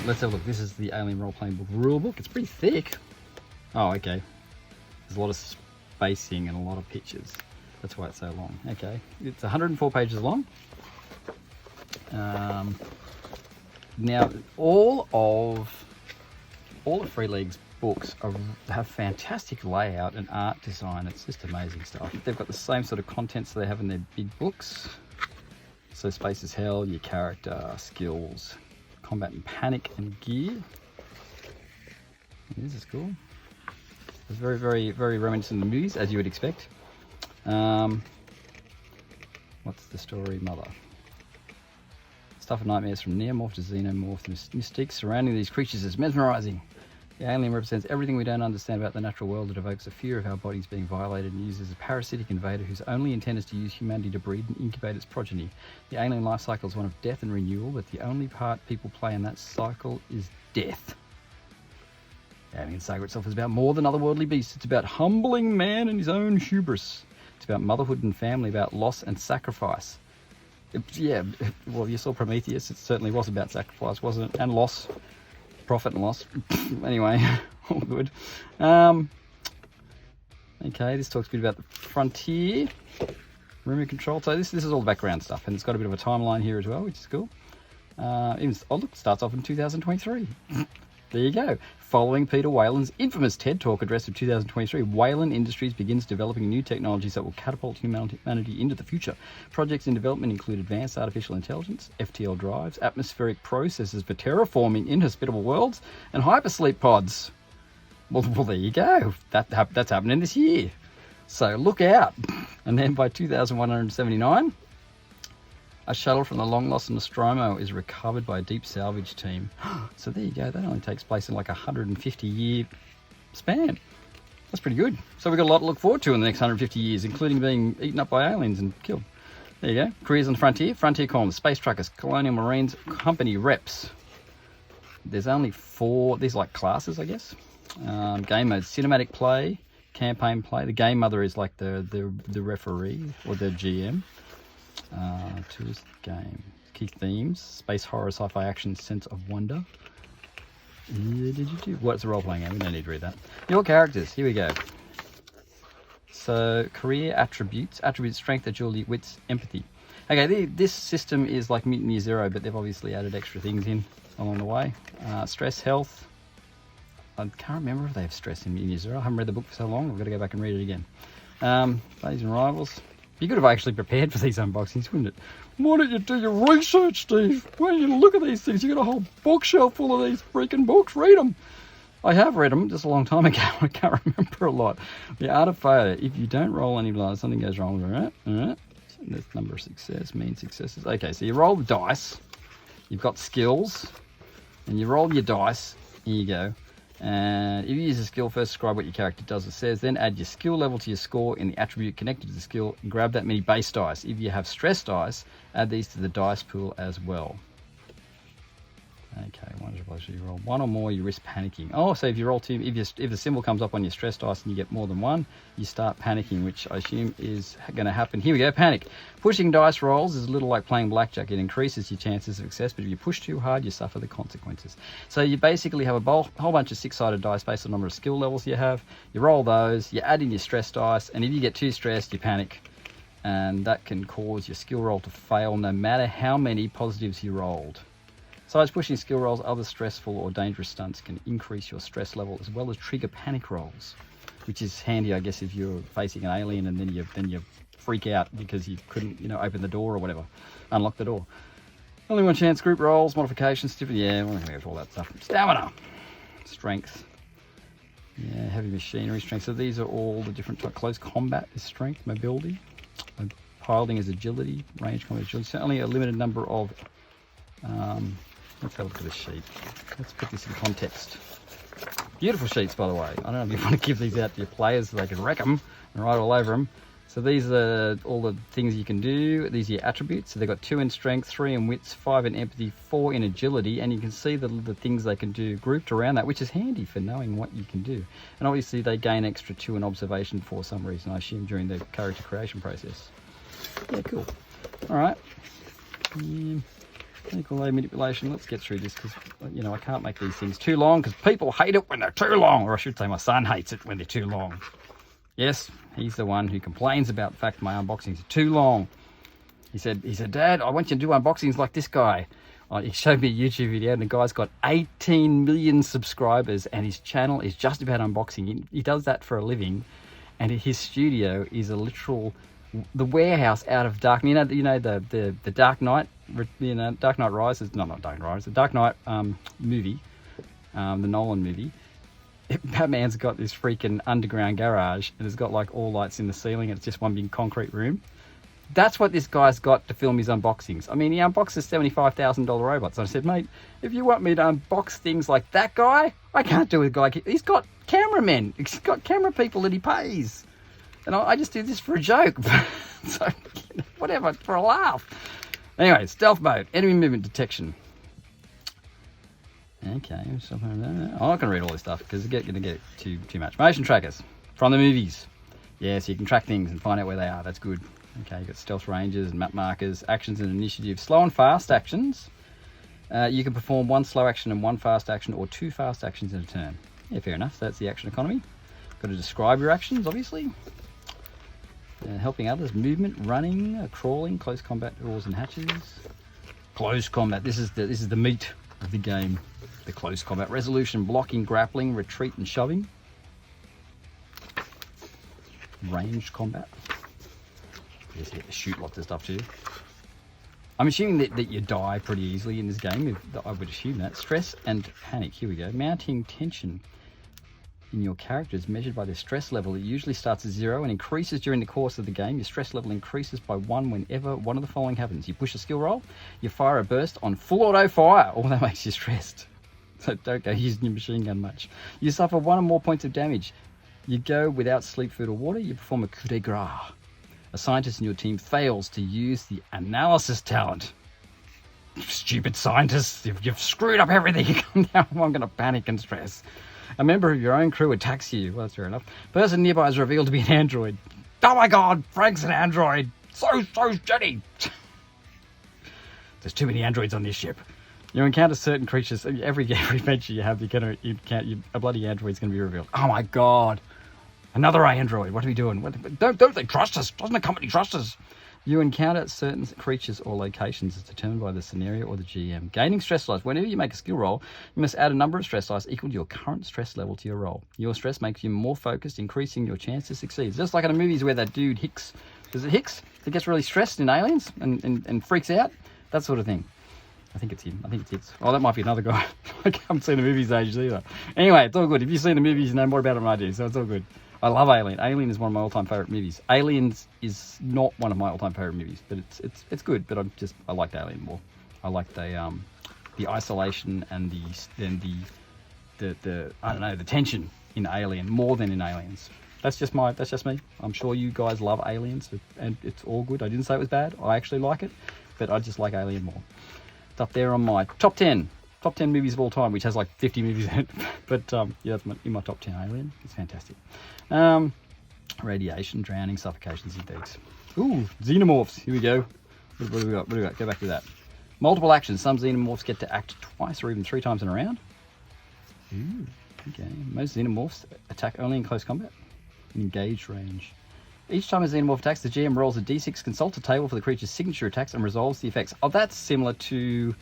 let's have a look. This is the Alien Role-Playing Book rulebook. It's pretty thick. Oh, okay. There's a lot of spacing and a lot of pictures. That's why it's so long. Okay, it's 104 pages long. Now, all of Free League's books have fantastic layout and art design. It's just amazing stuff. They've got the same sort of contents they have in their big books. So space is hell, your character, skills, combat and panic, and gear. This is cool. It's very, very, very reminiscent of the movies, as you would expect. What's the story, Mother? Stuff of nightmares from neomorph to xenomorph. The mystique surrounding these creatures is mesmerizing. The alien represents everything we don't understand about the natural world. It evokes a fear of our bodies being violated and uses a parasitic invader whose only intent is to use humanity to breed and incubate its progeny. The alien life cycle is one of death and renewal, but the only part people play in that cycle is death. The alien saga itself is about more than otherworldly beasts. It's about humbling man and his own hubris. It's about motherhood and family, about loss and sacrifice. Yeah, well, you saw Prometheus. It certainly was about sacrifice, wasn't it? And loss. Profit and loss. Anyway, all good. Okay, this talks a bit about the frontier. Remote control. So this is all the background stuff, and it's got a bit of a look here as well, which is cool. Look, it starts off in 2023. There you go. Following Peter Whalen's infamous TED Talk address of 2023, Whalen Industries begins developing new technologies that will catapult humanity into the future. Projects in development include advanced artificial intelligence, FTL drives, atmospheric processes for terraforming inhospitable worlds, and hypersleep pods. Well, there you go. That's happening this year. So look out. And then by 2179, a shuttle from the long-lost Nostromo is recovered by a deep salvage team. So there you go. That only takes place in like a 150-year span. That's pretty good. So we've got a lot to look forward to in the next 150 years, including being eaten up by aliens and killed. There you go. Careers on the frontier. Frontier columns, space truckers, colonial marines, company reps. There's only 4. These are like classes, I guess. Game mode, cinematic play, campaign play. The game mother is like the referee or the GM. Tourist game. Key themes: space horror, sci-fi action, sense of wonder. What's the role-playing game? We don't need to read that. Your characters. Here we go. So, career attributes: strength, agility, wits, empathy. Okay, this system is like Mutant Year Zero, but they've obviously added extra things in along the way. Stress, health. I can't remember if they have stress in Mutant Year Zero. I haven't read the book for so long. I've got to go back and read it again. Phase and rivals. You could have actually prepared for these unboxings, wouldn't it? Why don't you do your research, Steve? Why don't you look at these things? You got a whole bookshelf full of these freaking books. Read them. I have read them just a long time ago. I can't remember a lot. The art of failure. If you don't roll any blood, something goes wrong. All right. There's number of success, mean successes. Okay, so you roll the dice. You've got skills, and you roll your dice. Here you go. And if you use a skill, first describe what your character does or says, then add your skill level to your score in the attribute connected to the skill, and grab that many base dice. If you have stress dice, add these to the dice pool as well. Okay, you roll 1 or more, you risk panicking. Oh, so if you roll 2, if the symbol comes up on your stress dice and you get more than 1, you start panicking, which I assume is going to happen. Here we go, panic. Pushing dice rolls is a little like playing blackjack. It increases your chances of success, but if you push too hard, you suffer the consequences. So you basically have a whole bunch of 6-sided dice based on the number of skill levels you have. You roll those, you add in your stress dice, and if you get too stressed, you panic. And that can cause your skill roll to fail no matter how many positives you rolled. Besides pushing skill rolls, other stressful or dangerous stunts can increase your stress level as well as trigger panic rolls, which is handy, I guess, if you're facing an alien and then you freak out because you couldn't, open the door or whatever, unlock the door. Only one chance, group rolls, modifications, we're not going to go through all that stuff. Stamina, strength, heavy machinery, strength. So these are all the different types. Close combat is strength, mobility, piloting is agility, range combat agility. So only a limited number of let's have a look at this sheet. Let's put this in context. Beautiful sheets, by the way. I don't know if you want to give these out to your players so they can wreck them and write all over them. So these are all the things you can do. These are your attributes. So they've got 2 in strength, 3 in wits, 5 in empathy, 4 in agility. And you can see the things they can do grouped around that, which is handy for knowing what you can do. And obviously they gain extra 2 in observation for some reason, I assume, during the character creation process. Yeah, cool. All right. Technical load manipulation. Let's get through this because, you know, I can't make these things too long because people hate it when they're too long. Or I should say my son hates it when they're too long. Yes, he's the one who complains about the fact my unboxings are too long. He said, Dad, I want you to do unboxings like this guy. He showed me a YouTube video and the guy's got 18 million subscribers and his channel is just about unboxing. He does that for a living, and his studio is a literal, the warehouse out of Dark. You know the Dark Knight, Dark Knight Rises. No, not Dark Knight Rises. The Dark Knight movie, the Nolan movie. Batman's got this freaking underground garage and it's got like all lights in the ceiling and it's just one big concrete room. That's what this guy's got to film his unboxings. I mean, he unboxes $75,000 robots. I said, mate, if you want me to unbox things like that guy, I can't do it. Guy. He's got cameramen. He's got camera people that he pays. And I just do this for a joke. So, whatever, for a laugh. Anyway, stealth mode, enemy movement detection. Okay, I'm not going to read all this stuff because it's going to get too much. Motion trackers from the movies. Yeah, so you can track things and find out where they are. That's good. Okay, you've got stealth ranges and map markers, actions and initiative, slow and fast actions. You can perform one slow action and one fast action or two fast actions in a turn. Yeah, fair enough. So that's the action economy. Got to describe your actions, obviously. Helping others, movement, running, crawling, close combat, doors and hatches. Close combat. This is the meat of the game. The close combat. Resolution, blocking, grappling, retreat and shoving. Ranged combat. You get to shoot lots of stuff too. I'm assuming that you die pretty easily in this game. I would assume that. Stress and panic. Here we go. Mounting tension in your character is measured by their stress level. It usually starts at 0 and increases during the course of the game. Your stress level increases by 1 whenever one of the following happens. You push a skill roll, you fire a burst on full auto fire. All that makes you stressed. So don't go using your machine gun much. You suffer 1 or more points of damage. You go without sleep, food or water. You perform a coup de grace. A scientist in your team fails to use the analysis talent. Stupid scientists, you've screwed up everything. Now I'm going to panic and stress. A member of your own crew attacks you. Well, that's fair enough. Person nearby is revealed to be an android. Oh my god, Frank's an android. So's Jenny. There's too many androids on this ship. You encounter certain creatures. Every adventure you have, a bloody android's going to be revealed. Oh my god. Another android. What are we doing? Don't they trust us? Doesn't the company trust us? You encounter certain creatures or locations as determined by the scenario or the GM. Gaining stress dice. Whenever you make a skill roll, you must add a number of stress dice equal to your current stress level to your roll. Your stress makes you more focused, increasing your chance to succeed. Just like in the movies where that dude Hicks, is it Hicks? That gets really stressed in Aliens and freaks out. That sort of thing. I think it's him. I think it's Hicks. Oh, that might be another guy. I haven't seen the movies ages either. Anyway, it's all good. If you've seen the movies, you know more about it than I do, so it's all good. I love Alien. Alien is one of my all-time favorite movies. Aliens is not one of my all-time favorite movies, but it's good. But I liked Alien more. I like the isolation and the I don't know, the tension in Alien more than in Aliens. That's just me. I'm sure you guys love Aliens, and it's all good. I didn't say it was bad. I actually like it, but I just like Alien more. It's up there on my top 10 movies of all time, which has like 50 movies in it. But yeah, that's in my top 10. Alien. It's fantastic. Radiation, drowning, suffocation, synthetics. Ooh, xenomorphs. Here we go. What do we got? Go back to that. Multiple actions. Some xenomorphs get to act twice or even 3 times in a round. Ooh, okay. Most xenomorphs attack only in close combat. Engaged range. Each time a xenomorph attacks, the GM rolls a d6, consults a table for the creature's signature attacks, and resolves the effects. Oh, that's similar to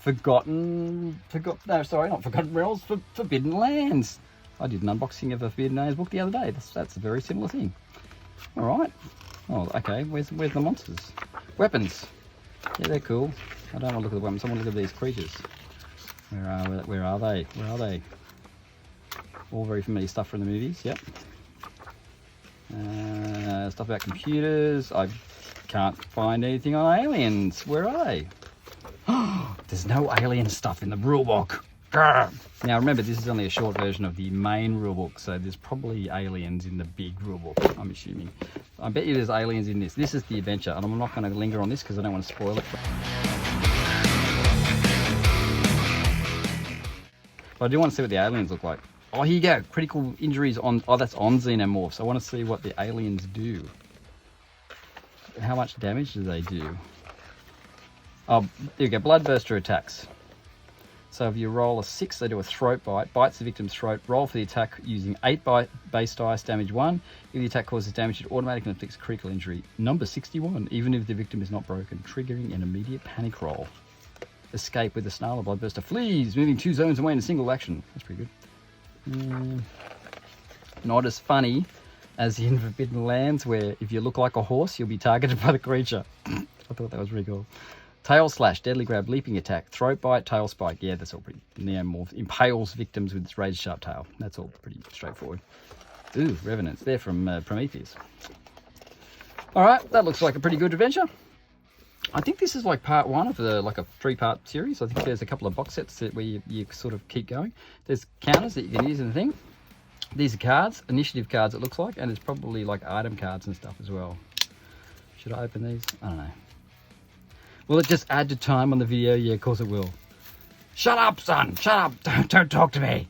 Forgotten Realms, Forbidden Lands. I did an unboxing of a Forbidden Lands book the other day. That's a very similar thing. All right. Oh, okay. Where's the monsters? Weapons. Yeah, they're cool. I don't want to look at the weapons. I want to look at these creatures. Where are they? All very familiar stuff from the movies. Yep. Stuff about computers. I can't find anything on aliens. Where are they? There's no alien stuff in the rulebook. Now remember, this is only a short version of the main rulebook, so there's probably aliens in the big rulebook, I'm assuming. I bet you there's aliens in this. This is the adventure, and I'm not going to linger on this because I don't want to spoil it. But I do want to see what the aliens look like. Oh, here you go. Critical injuries on... Oh, that's on xenomorphs. I want to see what the aliens do. How much damage do they do? Oh, there you go, bloodburster attacks. So if you roll a 6, they do a throat bite, bites the victim's throat, roll for the attack using 8 base dice, damage 1. If the attack causes damage, it automatically inflicts critical injury. Number 61, even if the victim is not broken, triggering an immediate panic roll. Escape with the snarl of bloodburster flees, moving 2 zones away in a single action. That's pretty good. Not as funny as in Forbidden Lands, where if you look like a horse, you'll be targeted by the creature. I thought that was really cool. Tail slash, deadly grab, leaping attack, throat bite, tail spike. Yeah, that's all pretty neomorph. Impales victims with its razor sharp tail. That's all pretty straightforward. Ooh, Revenants. They're from Prometheus. All right, that looks like a pretty good adventure. I think this is like part 1 of a 3-part series. I think there's a couple of box sets where you sort of keep going. There's counters that you can use in the thing. These are cards, initiative cards it looks like, and there's probably like item cards and stuff as well. Should I open these? I don't know. Will it just add to time on the video? Yeah, of course it will. Shut up, son! Shut up! Don't talk to me!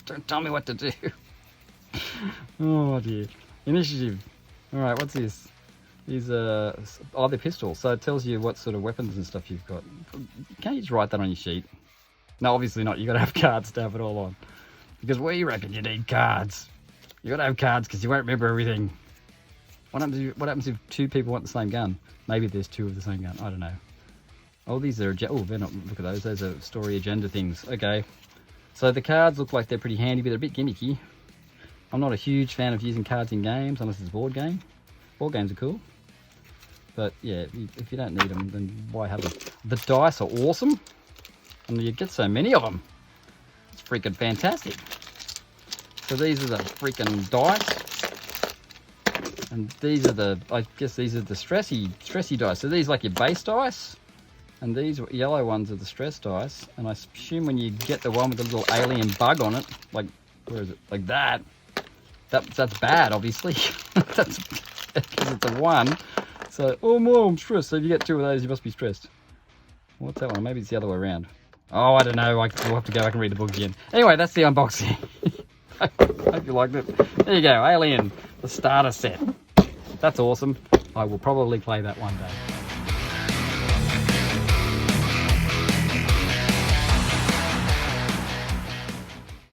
Don't tell me what to do. Oh dear. Initiative. Alright, what's this? These are... Oh, they're pistols, so it tells you what sort of weapons and stuff you've got. Can't you just write that on your sheet? No, obviously not. You've got to have cards to have it all on. Because we reckon you need cards. You've got to have cards because you won't remember everything. What happens if 2 people want the same gun? Maybe there's 2 of the same gun. I don't know. Oh, these are... Oh, they're not... Look at those. Those are story agenda things. Okay. So the cards look like they're pretty handy, but they're a bit gimmicky. I'm not a huge fan of using cards in games, unless it's a board game. Board games are cool. But, yeah, if you don't need them, then why have them? The dice are awesome. And you get so many of them. It's freaking fantastic. So these are the freaking dice. And these are the, I guess these are the stressy dice. So these are like your base dice. And these yellow ones are the stress dice. And I assume when you get the one with the little alien bug on it, like, where is it? Like that. That's bad, obviously. That's because it's a 1. So, oh no, I'm stressed. So if you get 2 of those, you must be stressed. What's that one? Maybe it's the other way around. Oh, I don't know. We'll have to go back and read the book again. Anyway, that's the unboxing. I hope you liked it. There you go, Alien, the starter set. That's awesome. I will probably play that one day.